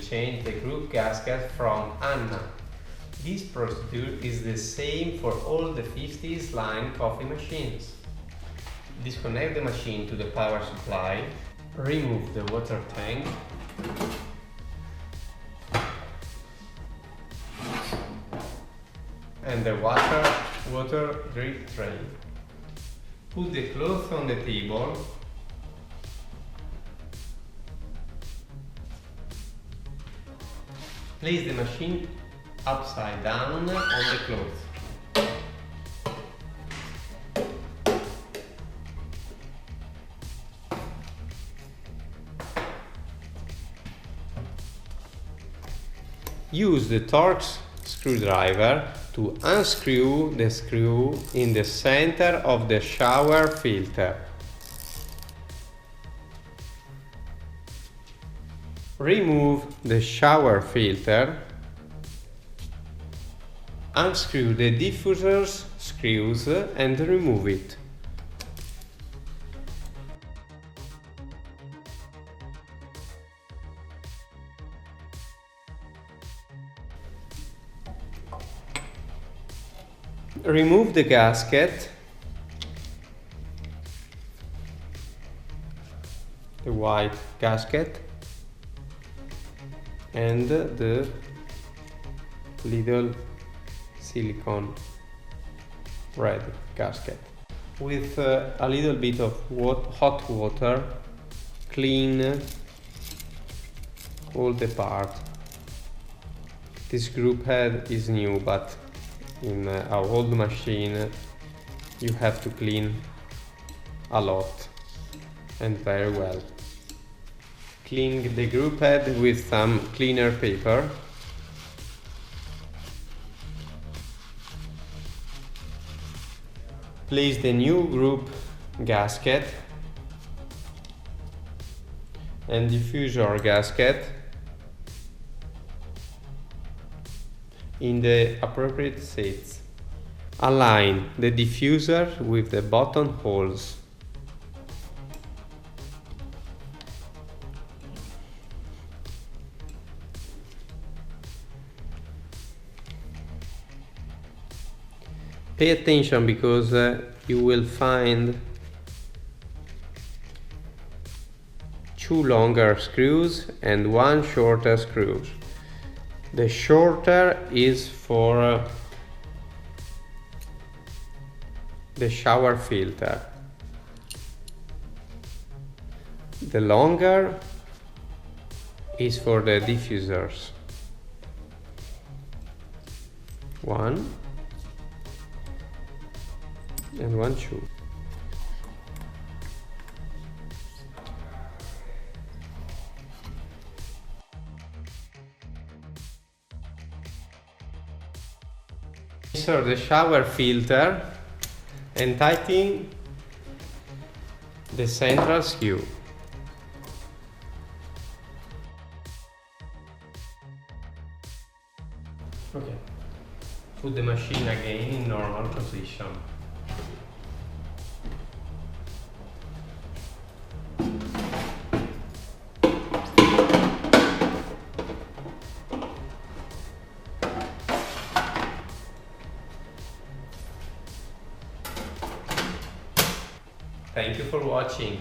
change the group gasket from Anna. This procedure is the same for all the 50s line coffee machines. Disconnect the machine to the power supply, remove the water tank, and the water drip tray. Put the cloth on the table. Place the machine upside down on the cloth. Use the Torx screwdriver to unscrew the screw in the center of the shower filter. Remove the shower filter. Unscrew the diffuser's screws and remove it. Remove the gasket, the white gasket, and the little silicone red gasket. With a little bit of hot water, clean all the parts. This group head is new, but in our old machine you have to clean a lot and very well. Clean the group head with some cleaner paper. Place the new group gasket and diffuser gasket in the appropriate seats. Align the diffuser with the button holes. Pay attention because you will find two longer screws and one shorter screw. The shorter is for the shower filter. The longer is for the diffusers. One and one, two. Insert the shower filter and tighten the central screw. Okay. Put the machine again in normal position. Thank you for watching.